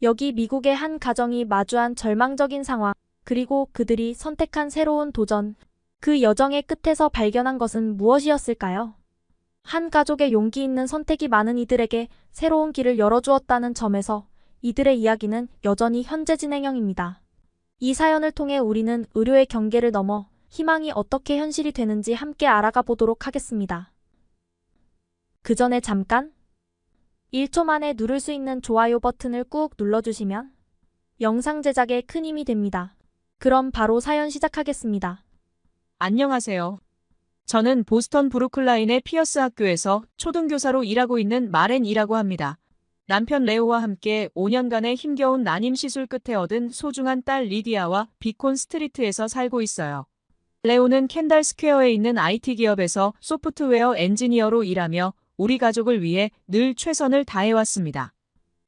여기 미국의 한 가정이 마주한 절망적인 상황, 그리고 그들이 선택한 새로운 도전. 그 여정의 끝에서 발견한 것은 무엇이었을까요? 한 가족의 용기 있는 선택이 많은 이들에게 새로운 길을 열어주었다는 점에서 이들의 이야기는 여전히 현재 진행형입니다. 이 사연을 통해 우리는 의료의 경계를 넘어 희망이 어떻게 현실이 되는지 함께 알아가 보도록 하겠습니다. 그 전에 잠깐 1초 만에 누를 수 있는 좋아요 버튼을 꾹 눌러주시면 영상 제작에 큰 힘이 됩니다. 그럼 바로 사연 시작하겠습니다. 안녕하세요. 저는 보스턴 브루클라인의 피어스 학교에서 초등교사로 일하고 있는 마렌이라고 합니다. 남편 레오와 함께 5년간의 힘겨운 난임 시술 끝에 얻은 소중한 딸 리디아와 비콘 스트리트에서 살고 있어요. 레오는 켄달 스퀘어에 있는 IT 기업에서 소프트웨어 엔지니어로 일하며 우리 가족을 위해 늘 최선을 다해왔습니다.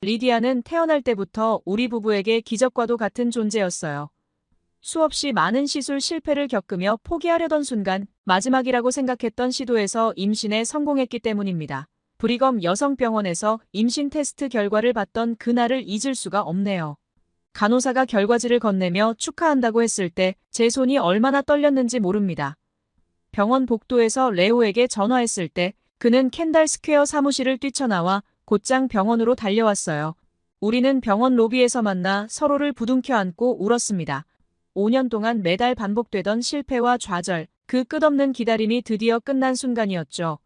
리디아는 태어날 때부터 우리 부부에게 기적과도 같은 존재였어요. 수없이 많은 시술 실패를 겪으며 포기하려던 순간 마지막이라고 생각했던 시도에서 임신에 성공했기 때문입니다. 브리검 여성병원에서 임신 테스트 결과를 봤던 그날을 잊을 수가 없네요. 간호사가 결과지를 건네며 축하한다고 했을 때 제 손이 얼마나 떨렸는지 모릅니다. 병원 복도에서 레오에게 전화했을 때 그는 켄달 스퀘어 사무실을 뛰쳐나와 곧장 병원으로 달려왔어요. 우리는 병원 로비에서 만나 서로를 부둥켜 안고 울었습니다. 5년 동안 매달 반복되던 실패와 좌절, 그 끝없는 기다림이 드디어 끝난 순간이었죠.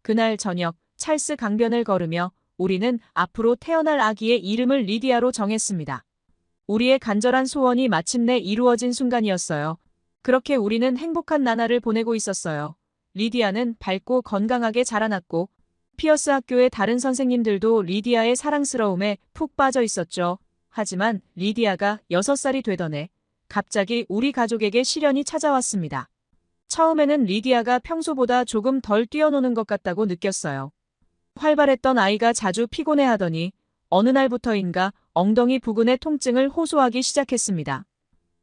그날 저녁 찰스 강변을 걸으며 우리는 앞으로 태어날 아기의 이름을 리디아로 정했습니다. 우리의 간절한 소원이 마침내 이루어진 순간이었어요. 그렇게 우리는 행복한 나날을 보내고 있었어요. 리디아는 밝고 건강하게 자라났고 피어스 학교의 다른 선생님들도 리디아의 사랑스러움에 푹 빠져 있었죠. 하지만 리디아가 6살이 되던 해 갑자기 우리 가족에게 시련이 찾아왔습니다. 처음에는 리디아가 평소보다 조금 덜 뛰어노는 것 같다고 느꼈어요. 활발했던 아이가 자주 피곤해하더니 어느 날부터인가 엉덩이 부근의 통증을 호소하기 시작했습니다.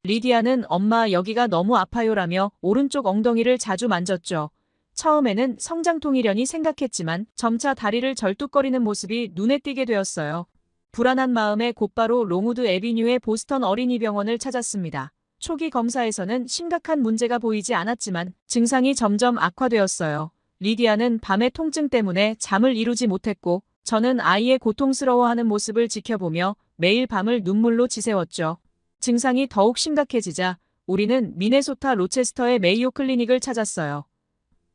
리디아는 엄마 여기가 너무 아파요라며 오른쪽 엉덩이를 자주 만졌죠. 처음에는 성장통이려니 생각했지만 점차 다리를 절뚝거리는 모습이 눈에 띄게 되었어요. 불안한 마음에 곧바로 롱우드 애비뉴의 보스턴 어린이병원을 찾았습니다. 초기 검사에서는 심각한 문제가 보이지 않았지만 증상이 점점 악화되었어요. 리디아는 밤의 통증 때문에 잠을 이루지 못했고 저는 아이의 고통스러워하는 모습을 지켜보며 매일 밤을 눈물로 지새웠죠. 증상이 더욱 심각해지자 우리는 미네소타 로체스터의 메이오 클리닉을 찾았어요.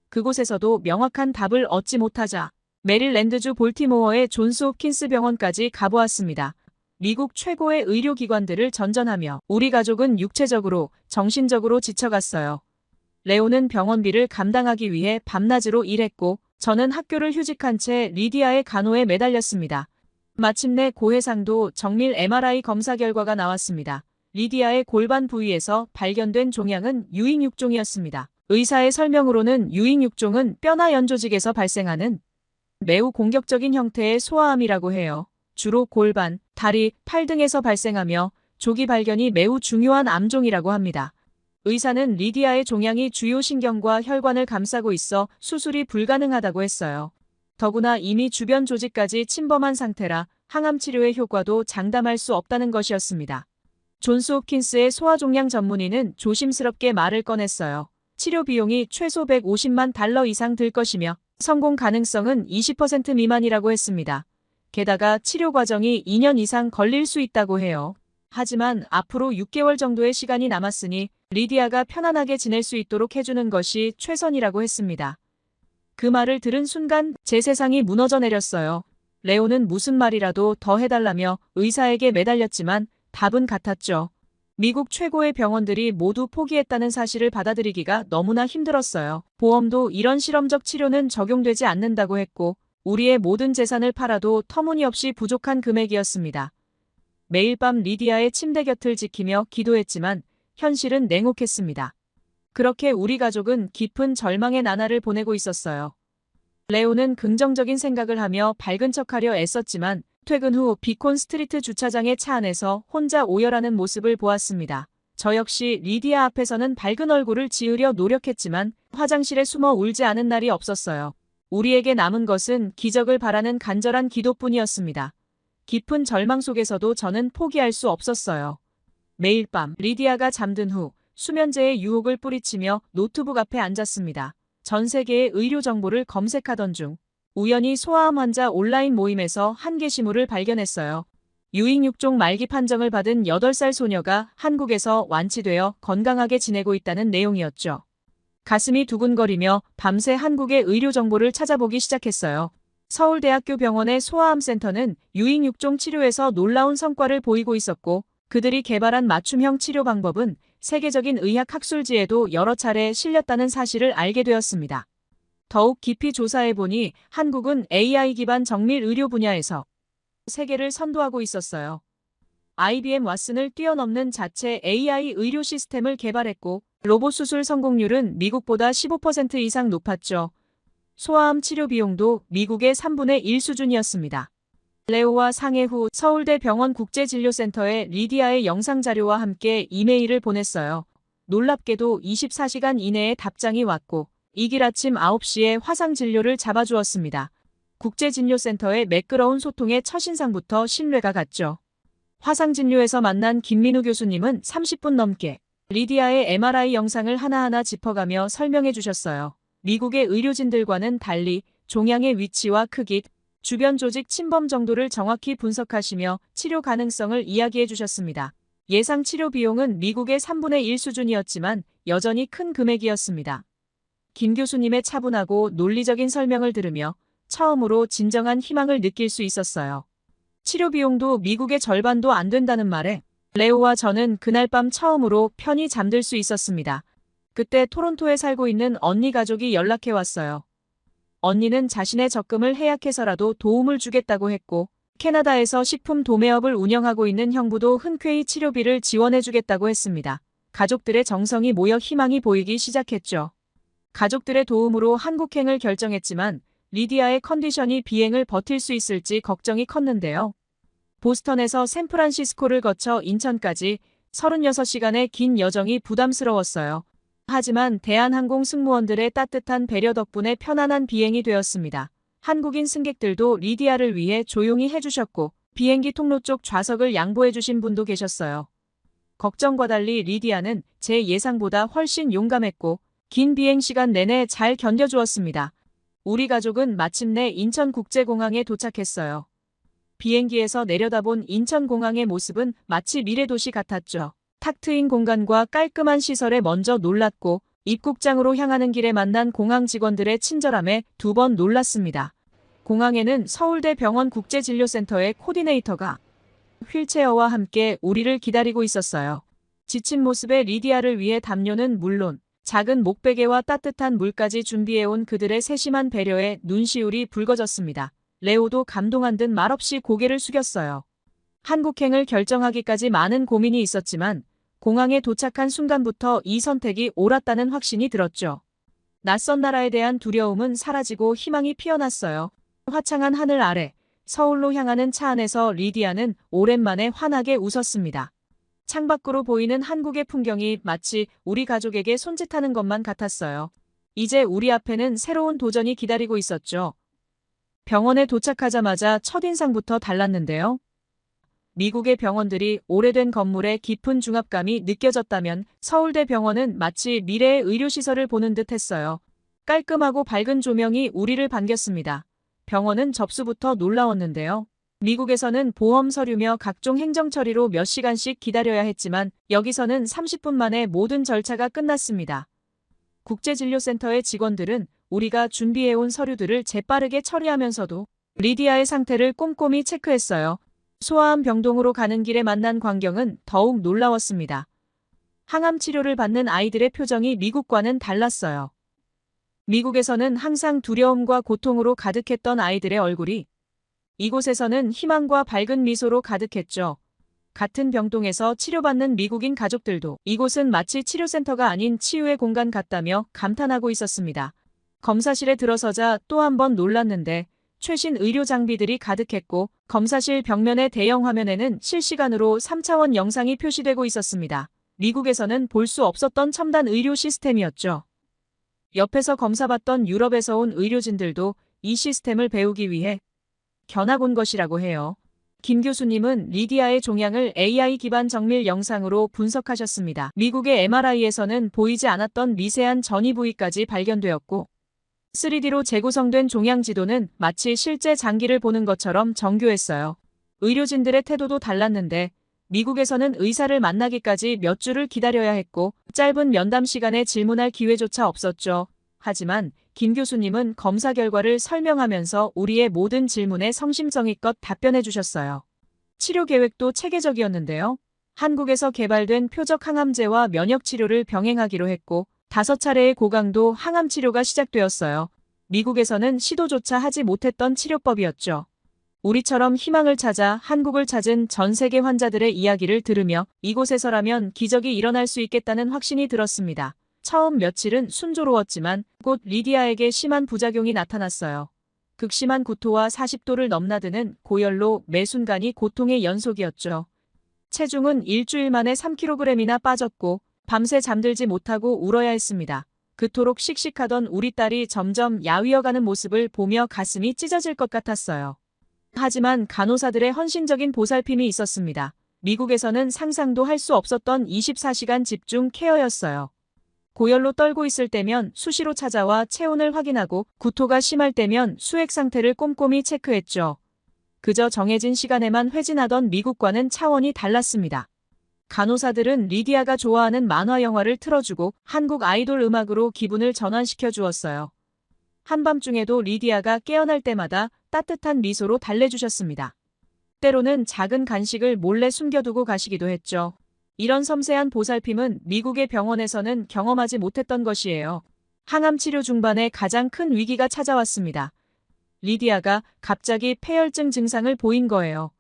그곳에서도 명확한 답을 얻지 못하자 메릴랜드주 볼티모어의 존스 홉킨스 병원까지 가보았습니다. 미국 최고의 의료기관들을 전전하며 우리 가족은 육체적으로, 정신적으로 지쳐갔어요. 레오는 병원비를 감당하기 위해 밤낮으로 일했고 저는 학교를 휴직한 채 리디아의 간호에 매달렸습니다. 마침내 고해상도 정밀 MRI 검사 결과가 나왔습니다. 리디아의 골반 부위에서 발견된 종양은 유익육종이었습니다. 의사의 설명으로는 유익육종은 뼈나 연조직에서 발생하는 매우 공격적인 형태의 소아암이라고 해요. 주로 골반, 다리, 팔 등에서 발생하며 조기 발견이 매우 중요한 암종이라고 합니다. 의사는 리디아의 종양이 주요 신경과 혈관을 감싸고 있어 수술이 불가능하다고 했어요. 더구나 이미 주변 조직까지 침범한 상태라 항암 치료의 효과도 장담할 수 없다는 것이었습니다. 존스 홉킨스의 소아종양 전문의는 조심스럽게 말을 꺼냈어요. 치료 비용이 최소 150만 달러 이상 들 것이며 성공 가능성은 20% 미만이라고 했습니다. 게다가 치료 과정이 2년 이상 걸릴 수 있다고 해요. 하지만 앞으로 6개월 정도의 시간이 남았으니 리디아가 편안하게 지낼 수 있도록 해주는 것이 최선이라고 했습니다. 그 말을 들은 순간 제 세상이 무너져 내렸어요. 레오는 무슨 말이라도 더 해달라며 의사에게 매달렸지만 답은 같았죠. 미국 최고의 병원들이 모두 포기했다는 사실을 받아들이기가 너무나 힘들었어요. 보험도 이런 실험적 치료는 적용되지 않는다고 했고 우리의 모든 재산을 팔아도 터무니없이 부족한 금액이었습니다. 매일 밤 리디아의 침대 곁을 지키며 기도했지만 현실은 냉혹했습니다. 그렇게 우리 가족은 깊은 절망의 나날을 보내고 있었어요. 레오는 긍정적인 생각을 하며 밝은 척하려 애썼지만 퇴근 후 비콘 스트리트 주차장의 차 안에서 혼자 오열하는 모습을 보았습니다. 저 역시 리디아 앞에서는 밝은 얼굴을 지으려 노력했지만 화장실에 숨어 울지 않은 날이 없었어요. 우리에게 남은 것은 기적을 바라는 간절한 기도뿐이었습니다. 깊은 절망 속에서도 저는 포기할 수 없었어요. 매일 밤 리디아가 잠든 후 수면제의 유혹을 뿌리치며 노트북 앞에 앉았습니다. 전 세계의 의료 정보를 검색하던 중 우연히 소아암 환자 온라인 모임에서 한 게시물을 발견했어요. 유익육종 말기 판정을 받은 8살 소녀가 한국에서 완치되어 건강하게 지내고 있다는 내용이었죠. 가슴이 두근거리며 밤새 한국의 의료 정보를 찾아보기 시작했어요. 서울대학교 병원의 소아암센터는 유익육종 치료에서 놀라운 성과를 보이고 있었고 그들이 개발한 맞춤형 치료 방법은 세계적인 의학 학술지에도 여러 차례 실렸다는 사실을 알게 되었습니다. 더욱 깊이 조사해보니 한국은 AI 기반 정밀 의료 분야에서 세계를 선도하고 있었어요. IBM 왓슨을 뛰어넘는 자체 AI 의료 시스템을 개발했고 로봇 수술 성공률은 미국보다 15% 이상 높았죠. 소아암 치료 비용도 미국의 3분의 1 수준이었습니다. 레오와 상해 후 서울대 병원 국제진료센터에 리디아의 영상 자료와 함께 이메일을 보냈어요. 놀랍게도 24시간 이내에 답장이 왔고 이길 아침 9시에 화상 진료를 잡아주었습니다. 국제진료센터의 매끄러운 소통의 첫인상부터 신뢰가 갔죠. 화상 진료에서 만난 김민우 교수님은 30분 넘게 리디아의 MRI 영상을 하나하나 짚어가며 설명해 주셨어요. 미국의 의료진들과는 달리 종양의 위치와 크기, 주변 조직 침범 정도를 정확히 분석하시며 치료 가능성을 이야기해 주셨습니다. 예상 치료 비용은 미국의 3분의 1 수준이었지만 여전히 큰 금액이었습니다. 김 교수님의 차분하고 논리적인 설명을 들으며 처음으로 진정한 희망을 느낄 수 있었어요. 치료 비용도 미국의 절반도 안 된다는 말에 레오와 저는 그날 밤 처음으로 편히 잠들 수 있었습니다. 그때 토론토에 살고 있는 언니 가족이 연락해 왔어요. 언니는 자신의 적금을 해약해서라도 도움을 주겠다고 했고 캐나다에서 식품 도매업을 운영하고 있는 형부도 흔쾌히 치료비를 지원해 주겠다고 했습니다. 가족들의 정성이 모여 희망이 보이기 시작했죠. 가족들의 도움으로 한국행을 결정했지만 리디아의 컨디션이 비행을 버틸 수 있을지 걱정이 컸는데요. 보스턴에서 샌프란시스코를 거쳐 인천까지 36시간의 긴 여정이 부담스러웠어요. 하지만 대한항공 승무원들의 따뜻한 배려 덕분에 편안한 비행이 되었습니다. 한국인 승객들도 리디아를 위해 조용히 해주셨고 비행기 통로 쪽 좌석을 양보해주신 분도 계셨어요. 걱정과 달리 리디아는 제 예상보다 훨씬 용감했고 긴 비행 시간 내내 잘 견뎌주었습니다. 우리 가족은 마침내 인천국제공항에 도착했어요. 비행기에서 내려다본 인천공항의 모습은 마치 미래도시 같았죠. 탁 트인 공간과 깔끔한 시설에 먼저 놀랐고 입국장으로 향하는 길에 만난 공항 직원들의 친절함에 2번 놀랐습니다. 공항에는 서울대 병원 국제진료센터의 코디네이터가 휠체어와 함께 우리를 기다리고 있었어요. 지친 모습의 리디아를 위해 담요는 물론 작은 목베개와 따뜻한 물까지 준비해온 그들의 세심한 배려에 눈시울이 붉어졌습니다. 레오도 감동한 듯 말없이 고개를 숙였어요. 한국행을 결정하기까지 많은 고민이 있었지만 공항에 도착한 순간부터 이 선택이 옳았다는 확신이 들었죠. 낯선 나라에 대한 두려움은 사라지고 희망이 피어났어요. 화창한 하늘 아래 서울로 향하는 차 안에서 리디아는 오랜만에 환하게 웃었습니다. 창밖으로 보이는 한국의 풍경이 마치 우리 가족에게 손짓하는 것만 같았어요. 이제 우리 앞에는 새로운 도전이 기다리고 있었죠. 병원에 도착하자마자 첫인상부터 달랐는데요. 미국의 병원들이 오래된 건물에 깊은 중압감이 느껴졌다면 서울대 병원은 마치 미래의 의료시설을 보는 듯 했어요. 깔끔하고 밝은 조명이 우리를 반겼습니다. 병원은 접수부터 놀라웠는데요. 미국에서는 보험 서류며 각종 행정 처리로 몇 시간씩 기다려야 했지만 여기서는 30분 만에 모든 절차가 끝났습니다. 국제진료센터의 직원들은 우리가 준비해온 서류들을 재빠르게 처리하면서도 리디아의 상태를 꼼꼼히 체크했어요. 소아암 병동으로 가는 길에 만난 광경은 더욱 놀라웠습니다. 항암 치료를 받는 아이들의 표정이 미국과는 달랐어요. 미국에서는 항상 두려움과 고통으로 가득했던 아이들의 얼굴이 이곳에서는 희망과 밝은 미소로 가득했죠. 같은 병동에서 치료받는 미국인 가족들도 이곳은 마치 치료센터가 아닌 치유의 공간 같다며 감탄하고 있었습니다. 검사실에 들어서자 또 한 번 놀랐는데 최신 의료 장비들이 가득했고 검사실 벽면의 대형 화면에는 실시간으로 3차원 영상이 표시되고 있었습니다. 미국에서는 볼 수 없었던 첨단 의료 시스템이었죠. 옆에서 검사받던 유럽에서 온 의료진들도 이 시스템을 배우기 위해 견학 온 것이라고 해요. 김 교수님은 리디아의 종양을 AI 기반 정밀 영상으로 분석하셨습니다. 미국의 MRI에서는 보이지 않았던 미세한 전이 부위까지 발견되었고 3D로 재구성된 종양 지도는 마치 실제 장기를 보는 것처럼 정교했어요. 의료진들의 태도도 달랐는데 미국에서는 의사를 만나기까지 몇 주를 기다려야 했고 짧은 면담 시간에 질문할 기회조차 없었죠. 하지만 김 교수님은 검사 결과를 설명하면서 우리의 모든 질문에 성심성의껏 답변해 주셨어요. 치료 계획도 체계적이었는데요. 한국에서 개발된 표적 항암제와 면역 치료를 병행하기로 했고 5차례의 고강도 항암 치료가 시작되었어요. 미국에서는 시도조차 하지 못했던 치료법이었죠. 우리처럼 희망을 찾아 한국을 찾은 전 세계 환자들의 이야기를 들으며 이곳에서라면 기적이 일어날 수 있겠다는 확신이 들었습니다. 처음 며칠은 순조로웠지만 곧 리디아에게 심한 부작용이 나타났어요. 극심한 구토와 40도를 넘나드는 고열로 매 순간이 고통의 연속이었죠. 체중은 일주일 만에 3kg이나 빠졌고 밤새 잠들지 못하고 울어야 했습니다. 그토록 씩씩하던 우리 딸이 점점 야위어가는 모습을 보며 가슴이 찢어질 것 같았어요. 하지만 간호사들의 헌신적인 보살핌이 있었습니다. 미국에서는 상상도 할 수 없었던 24시간 집중 케어였어요. 고열로 떨고 있을 때면 수시로 찾아와 체온을 확인하고 구토가 심할 때면 수액 상태를 꼼꼼히 체크했죠. 그저 정해진 시간에만 회진하던 미국과는 차원이 달랐습니다. 간호사들은 리디아가 좋아하는 만화 영화를 틀어주고 한국 아이돌 음악으로 기분을 전환시켜 주었어요. 한밤중에도 리디아가 깨어날 때마다 따뜻한 미소로 달래주셨습니다. 때로는 작은 간식을 몰래 숨겨두고 가시기도 했죠. 이런 섬세한 보살핌은 미국의 병원에서는 경험하지 못했던 것이에요. 항암 치료 중반에 가장 큰 위기가 찾아왔습니다. 리디아가 갑자기 폐혈증 증상을 보인 거예요.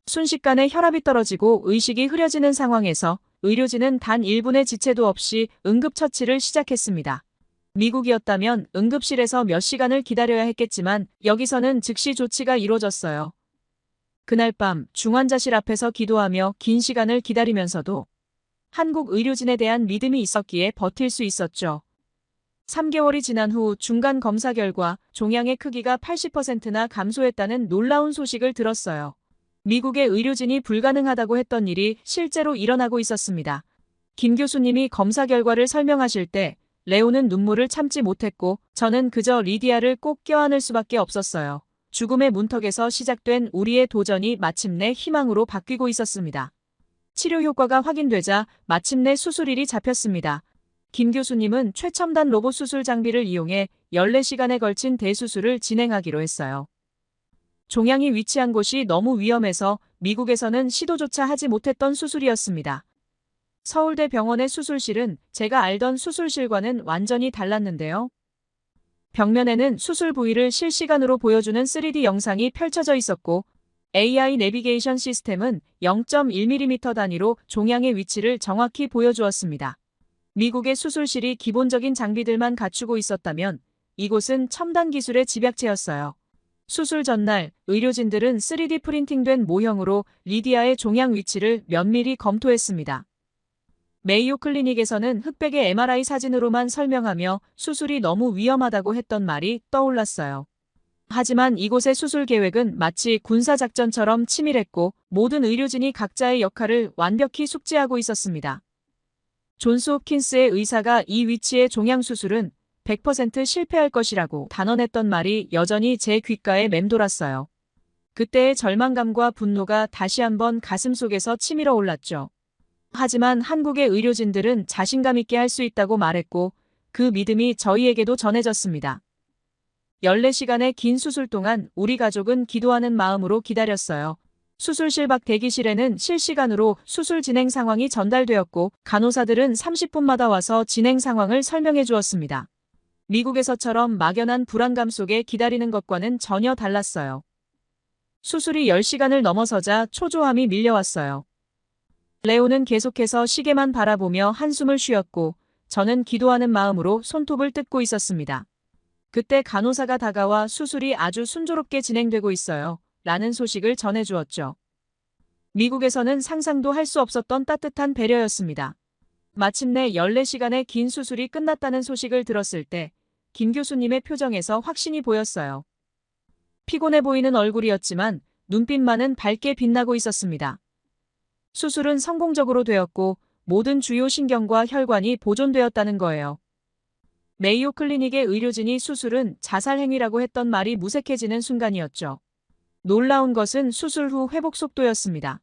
순식간에 혈압이 떨어지고 의식이 흐려지는 상황에서 의료진은 단 1분의 지체도 없이 응급처치를 시작했습니다. 미국이었다면 응급실에서 몇 시간을 기다려야 했겠지만 여기서는 즉시 조치가 이루어졌어요. 그날 밤 중환자실 앞에서 기도하며 긴 시간을 기다리면서도 한국 의료진에 대한 믿음이 있었기에 버틸 수 있었죠. 3개월이 지난 후 중간 검사 결과 종양의 크기가 80%나 감소했다는 놀라운 소식을 들었어요. 미국의 의료진이 불가능하다고 했던 일이 실제로 일어나고 있었습니다. 김 교수님이 검사 결과를 설명하실 때 레오는 눈물을 참지 못했고 저는 그저 리디아를 꼭 껴안을 수밖에 없었어요. 죽음의 문턱에서 시작된 우리의 도전이 마침내 희망으로 바뀌고 있었습니다. 치료 효과가 확인되자 마침내 수술일이 잡혔습니다. 김 교수님은 최첨단 로봇 수술 장비를 이용해 14시간에 걸친 대수술을 진행하기로 했어요. 종양이 위치한 곳이 너무 위험해서 미국에서는 시도조차 하지 못했던 수술이었습니다. 서울대 병원의 수술실은 제가 알던 수술실과는 완전히 달랐는데요. 벽면에는 수술 부위를 실시간으로 보여주는 3D 영상이 펼쳐져 있었고 AI 내비게이션 시스템은 0.1mm 단위로 종양의 위치를 정확히 보여주었습니다. 미국의 수술실이 기본적인 장비들만 갖추고 있었다면 이곳은 첨단 기술의 집약체였어요. 수술 전날 의료진들은 3D 프린팅된 모형으로 리디아의 종양 위치를 면밀히 검토했습니다. 메이오 클리닉에서는 흑백의 MRI 사진으로만 설명하며 수술이 너무 위험하다고 했던 말이 떠올랐어요. 하지만 이곳의 수술 계획은 마치 군사작전처럼 치밀했고 모든 의료진이 각자의 역할을 완벽히 숙지하고 있었습니다. 존스 홉킨스의 의사가 이 위치의 종양 수술은 100% 실패할 것이라고 단언했던 말이 여전히 제 귓가에 맴돌았어요. 그때의 절망감과 분노가 다시 한번 가슴속에서 치밀어 올랐죠. 하지만 한국의 의료진들은 자신감 있게 할 수 있다고 말했고 그 믿음이 저희에게도 전해졌습니다. 14시간의 긴 수술 동안 우리 가족은 기도하는 마음으로 기다렸어요. 수술실 밖 대기실에는 실시간으로 수술 진행 상황이 전달되었고 간호사들은 30분마다 와서 진행 상황을 설명해 주었습니다. 미국에서처럼 막연한 불안감 속에 기다리는 것과는 전혀 달랐어요. 수술이 10시간을 넘어서자 초조함이 밀려왔어요. 레오는 계속해서 시계만 바라보며 한숨을 쉬었고 저는 기도하는 마음으로 손톱을 뜯고 있었습니다. 그때 간호사가 다가와 수술이 아주 순조롭게 진행되고 있어요. 라는 소식을 전해주었죠. 미국에서는 상상도 할 수 없었던 따뜻한 배려였습니다. 마침내 14시간의 긴 수술이 끝났다는 소식을 들었을 때 김 교수님의 표정에서 확신이 보였어요. 피곤해 보이는 얼굴이었지만 눈빛만은 밝게 빛나고 있었습니다. 수술은 성공적으로 되었고 모든 주요 신경과 혈관이 보존되었다는 거예요. 메이오 클리닉의 의료진이 수술은 자살 행위라고 했던 말이 무색해지는 순간이었죠. 놀라운 것은 수술 후 회복 속도였습니다.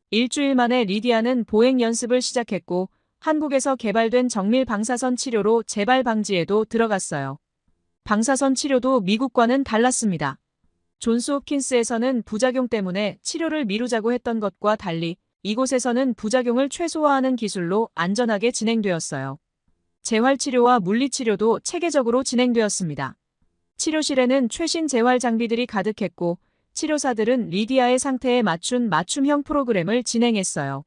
일주일 만에 리디아는 보행 연습을 시작했고 한국에서 개발된 정밀 방사선 치료로 재발 방지에도 들어갔어요. 방사선 치료도 미국과는 달랐습니다. 존스 홉킨스에서는 부작용 때문에 치료를 미루자고 했던 것과 달리 이곳에서는 부작용을 최소화하는 기술로 안전하게 진행되었어요. 재활치료와 물리치료도 체계적으로 진행되었습니다. 치료실에는 최신 재활 장비들이 가득했고 치료사들은 리디아의 상태에 맞춘 맞춤형 프로그램을 진행했어요.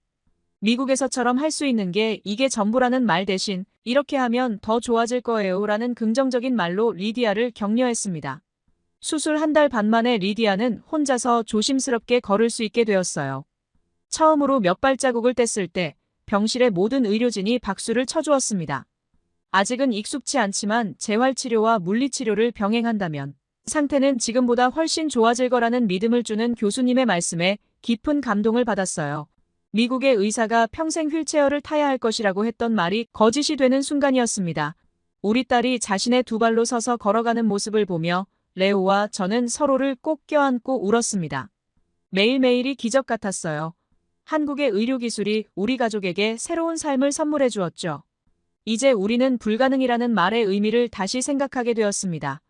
미국에서처럼 할 수 있는 게 이게 전부라는 말 대신 이렇게 하면 더 좋아질 거예요 라는 긍정적인 말로 리디아를 격려했습니다. 수술 한 달 반 만에 리디아는 혼자서 조심스럽게 걸을 수 있게 되었어요. 처음으로 몇 발자국을 뗐을 때 병실의 모든 의료진이 박수를 쳐주었습니다. 아직은 익숙치 않지만 재활치료와 물리치료를 병행한다면 상태는 지금보다 훨씬 좋아질 거라는 믿음을 주는 교수님의 말씀에 깊은 감동을 받았어요. 미국의 의사가 평생 휠체어를 타야 할 것이라고 했던 말이 거짓이 되는 순간이었습니다. 우리 딸이 자신의 두 발로 서서 걸어가는 모습을 보며 레오와 저는 서로를 꼭 껴안고 울었습니다. 매일매일이 기적 같았어요. 한국의 의료기술이 우리 가족에게 새로운 삶을 선물해 주었죠. 이제 우리는 불가능이라는 말의 의미를 다시 생각하게 되었습니다.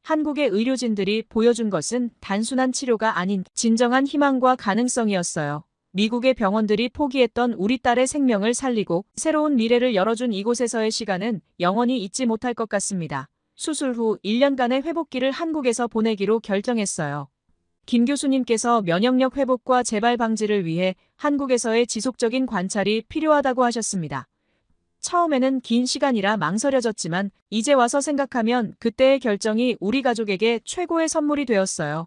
한국의 의료진들이 보여준 것은 단순한 치료가 아닌 진정한 희망과 가능성이었어요. 미국의 병원들이 포기했던 우리 딸의 생명을 살리고 새로운 미래를 열어준 이곳에서의 시간은 영원히 잊지 못할 것 같습니다. 수술 후 1년간의 회복기를 한국에서 보내기로 결정했어요. 김 교수님께서 면역력 회복과 재발 방지를 위해 한국에서의 지속적인 관찰이 필요하다고 하셨습니다. 처음에는 긴 시간이라 망설여졌지만 이제 와서 생각하면 그때의 결정이 우리 가족에게 최고의 선물이 되었어요.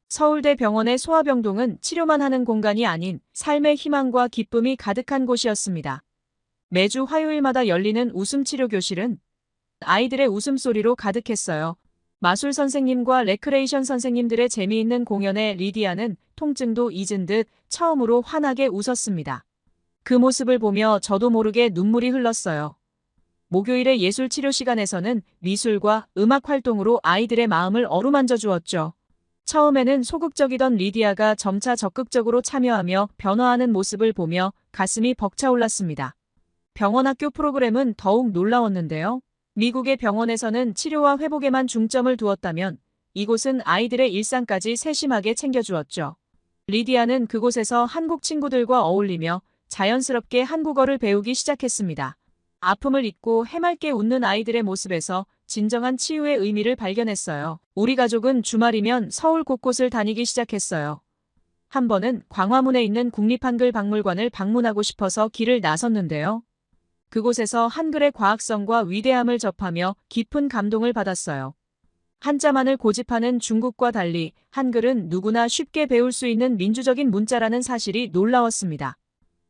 서울대 병원의 소아병동은 치료만 하는 공간이 아닌 삶의 희망과 기쁨이 가득한 곳이었습니다. 매주 화요일마다 열리는 웃음치료 교실은 아이들의 웃음소리로 가득했어요. 마술 선생님과 레크레이션 선생님들의 재미있는 공연에 리디아는 통증도 잊은 듯 처음으로 환하게 웃었습니다. 그 모습을 보며 저도 모르게 눈물이 흘렀어요. 목요일의 예술치료 시간에서는 미술과 음악 활동으로 아이들의 마음을 어루만져 주었죠. 처음에는 소극적이던 리디아가 점차 적극적으로 참여하며 변화하는 모습을 보며 가슴이 벅차올랐습니다. 병원 학교 프로그램은 더욱 놀라웠는데요. 미국의 병원에서는 치료와 회복에만 중점을 두었다면 이곳은 아이들의 일상까지 세심하게 챙겨주었죠. 리디아는 그곳에서 한국 친구들과 어울리며 자연스럽게 한국어를 배우기 시작했습니다. 아픔을 잊고 해맑게 웃는 아이들의 모습에서 진정한 치유의 의미를 발견했어요. 우리 가족은 주말이면 서울 곳곳을 다니기 시작했어요. 한 번은 광화문에 있는 국립한글박물관을 방문하고 싶어서 길을 나섰는데요. 그곳에서 한글의 과학성과 위대함을 접하며 깊은 감동을 받았어요. 한자만을 고집하는 중국과 달리 한글은 누구나 쉽게 배울 수 있는 민주적인 문자라는 사실이 놀라웠습니다.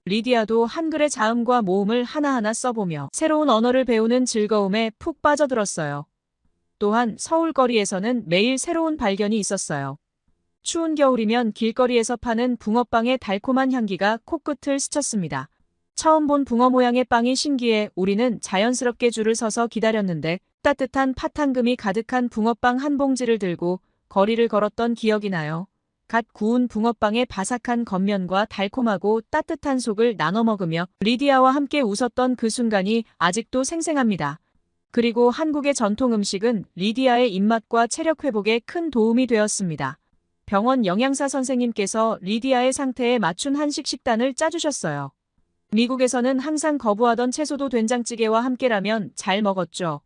리디아도 한글의 자음과 모음을 하나하나 써보며 새로운 언어를 배우는 즐거움에 푹 빠져들었어요. 또한 서울거리에서는 매일 새로운 발견이 있었어요. 추운 겨울이면 길거리에서 파는 붕어빵의 달콤한 향기가 코끝을 스쳤습니다. 처음 본 붕어 모양의 빵이 신기해 우리는 자연스럽게 줄을 서서 기다렸는데 따뜻한 팥황금이 가득한 붕어빵 한 봉지를 들고 거리를 걸었던 기억이 나요. 갓 구운 붕어빵의 바삭한 겉면과 달콤하고 따뜻한 속을 나눠 먹으며 리디아와 함께 웃었던 그 순간이 아직도 생생합니다. 그리고 한국의 전통 음식은 리디아의 입맛과 체력 회복에 큰 도움이 되었습니다. 병원 영양사 선생님께서 리디아의 상태에 맞춘 한식 식단을 짜주셨어요. 미국에서는 항상 거부하던 채소도 된장찌개와 함께라면 잘 먹었죠.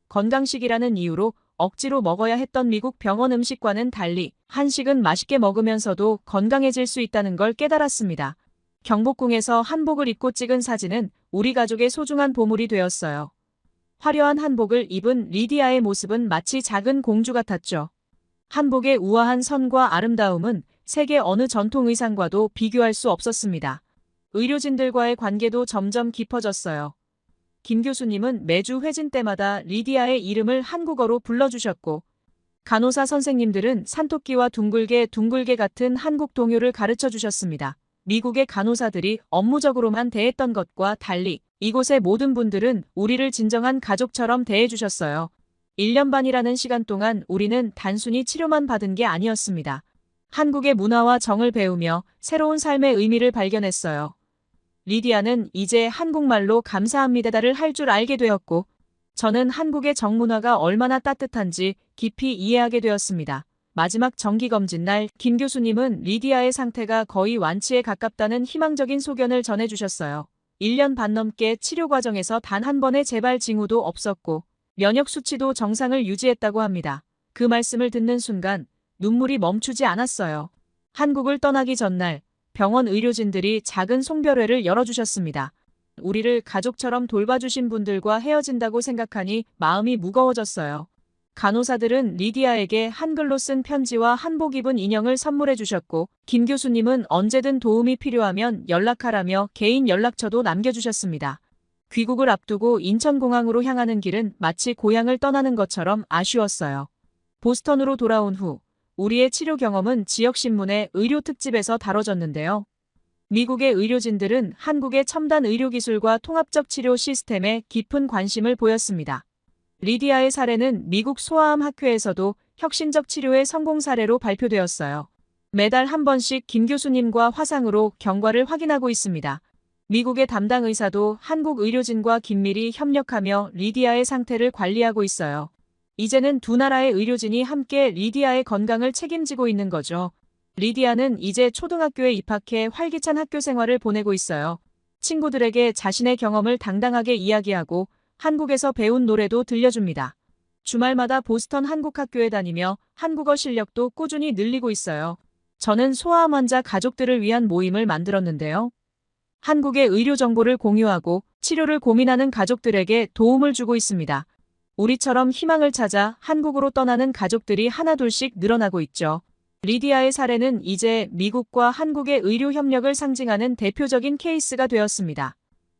건강식이라는 이유로 억지로 먹어야 했던 미국 병원 음식과는 달리 한식은 맛있게 먹으면서도 건강해질 수 있다는 걸 깨달았습니다. 경복궁에서 한복을 입고 찍은 사진은 우리 가족의 소중한 보물이 되었어요. 화려한 한복을 입은 리디아의 모습은 마치 작은 공주 같았죠. 한복의 우아한 선과 아름다움은 세계 어느 전통 의상과도 비교할 수 없었습니다. 의료진들과의 관계도 점점 깊어졌어요. 김 교수님은 매주 회진 때마다 리디아의 이름을 한국어로 불러주셨고 간호사 선생님들은 산토끼와 둥글게 둥글게 같은 한국 동요를 가르쳐 주셨습니다. 미국의 간호사들이 업무적으로만 대했던 것과 달리 이곳의 모든 분들은 우리를 진정한 가족처럼 대해 주셨어요. 1년 반이라는 시간 동안 우리는 단순히 치료만 받은 게 아니었습니다. 한국의 문화와 정을 배우며 새로운 삶의 의미를 발견했어요. 리디아는 이제 한국말로 감사합니다를 할 줄 알게 되었고, 저는 한국의 정문화가 얼마나 따뜻한지 깊이 이해하게 되었습니다. 마지막 정기검진 날 김 교수님은 리디아의 상태가 거의 완치에 가깝다는 희망적인 소견을 전해주셨어요. 1년 반 넘게 치료 과정에서 단 한 번의 재발 징후도 없었고 면역 수치도 정상을 유지했다고 합니다. 그 말씀을 듣는 순간 눈물이 멈추지 않았어요. 한국을 떠나기 전날 병원 의료진들이 작은 송별회를 열어주셨습니다. 우리를 가족처럼 돌봐주신 분들과 헤어진다고 생각하니 마음이 무거워졌어요. 간호사들은 리디아에게 한글로 쓴 편지와 한복 입은 인형을 선물해 주셨고, 김 교수님은 언제든 도움이 필요하면 연락하라며 개인 연락처도 남겨주셨습니다. 귀국을 앞두고 인천공항으로 향하는 길은 마치 고향을 떠나는 것처럼 아쉬웠어요. 보스턴으로 돌아온 후 우리의 치료 경험은 지역신문의 의료 특집에서 다뤄졌는데요. 미국의 의료진들은 한국의 첨단 의료기술과 통합적 치료 시스템에 깊은 관심을 보였습니다. 리디아의 사례는 미국 소아암 학회에서도 혁신적 치료의 성공 사례로 발표되었어요. 매달 한 번씩 김 교수님과 화상으로 경과를 확인하고 있습니다. 미국의 담당 의사도 한국 의료진과 긴밀히 협력하며 리디아의 상태를 관리하고 있어요. 이제는 두 나라의 의료진이 함께 리디아의 건강을 책임지고 있는 거죠. 리디아는 이제 초등학교에 입학해 활기찬 학교 생활을 보내고 있어요. 친구들에게 자신의 경험을 당당하게 이야기하고 한국에서 배운 노래도 들려줍니다. 주말마다 보스턴 한국학교에 다니며 한국어 실력도 꾸준히 늘리고 있어요. 저는 소아암 환자 가족들을 위한 모임을 만들었는데요. 한국의 의료 정보를 공유하고 치료를 고민하는 가족들에게 도움을 주고 있습니다. 우리처럼 희망을 찾아 한국으로 떠나는 가족들이 하나둘씩 늘어나고 있죠. 리디아의 사례는 이제 미국과 한국의 의료 협력을 상징하는 대표적인 케이스가 되었습니다.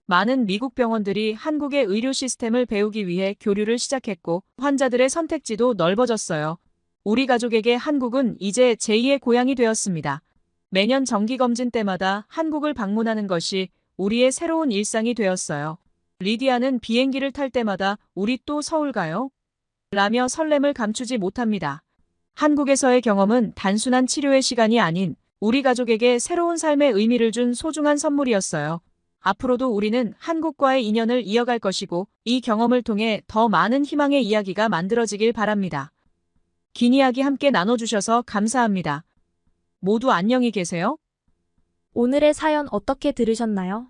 많은 미국 병원들이 한국의 의료 시스템을 배우기 위해 교류를 시작했고 환자들의 선택지도 넓어졌어요. 우리 가족에게 한국은 이제 제2의 고향이 되었습니다. 매년 정기검진 때마다 한국을 방문하는 것이 우리의 새로운 일상이 되었어요. 리디아는 비행기를 탈 때마다 우리 또 서울 가요? 라며 설렘을 감추지 못합니다. 한국에서의 경험은 단순한 치료의 시간이 아닌 우리 가족에게 새로운 삶의 의미를 준 소중한 선물이었어요. 앞으로도 우리는 한국과의 인연을 이어갈 것이고 이 경험을 통해 더 많은 희망의 이야기가 만들어지길 바랍니다. 긴 이야기 함께 나눠주셔서 감사합니다. 모두 안녕히 계세요. 오늘의 사연 어떻게 들으셨나요?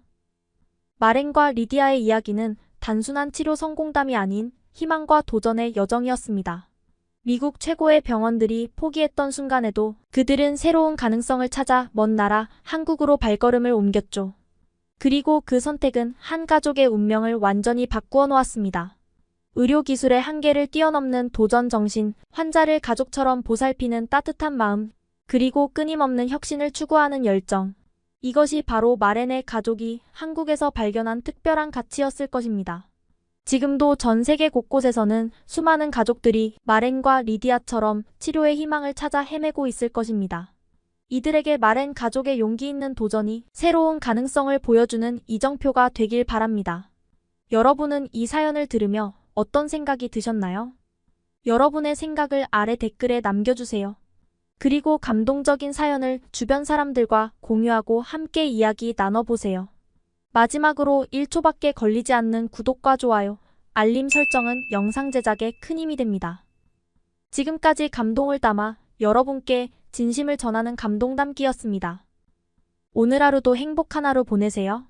마렌과 리디아의 이야기는 단순한 치료 성공담이 아닌 희망과 도전의 여정이었습니다. 미국 최고의 병원들이 포기했던 순간에도 그들은 새로운 가능성을 찾아 먼 나라 한국으로 발걸음을 옮겼죠. 그리고 그 선택은 한 가족의 운명을 완전히 바꾸어 놓았습니다. 의료기술의 한계를 뛰어넘는 도전 정신, 환자를 가족처럼 보살피는 따뜻한 마음, 그리고 끊임없는 혁신을 추구하는 열정. 이것이 바로 마렌의 가족이 한국에서 발견한 특별한 가치였을 것입니다. 지금도 전 세계 곳곳에서는 수많은 가족들이 마렌과 리디아처럼 치료의 희망을 찾아 헤매고 있을 것입니다. 이들에게 마렌 가족의 용기 있는 도전이 새로운 가능성을 보여주는 이정표가 되길 바랍니다. 여러분은 이 사연을 들으며 어떤 생각이 드셨나요? 여러분의 생각을 아래 댓글에 남겨주세요. 그리고 감동적인 사연을 주변 사람들과 공유하고 함께 이야기 나눠보세요. 마지막으로 1초밖에 걸리지 않는 구독과 좋아요, 알림 설정은 영상 제작에 큰 힘이 됩니다. 지금까지 감동을 담아 여러분께 진심을 전하는 감동 담기였습니다. 오늘 하루도 행복한 하루 보내세요.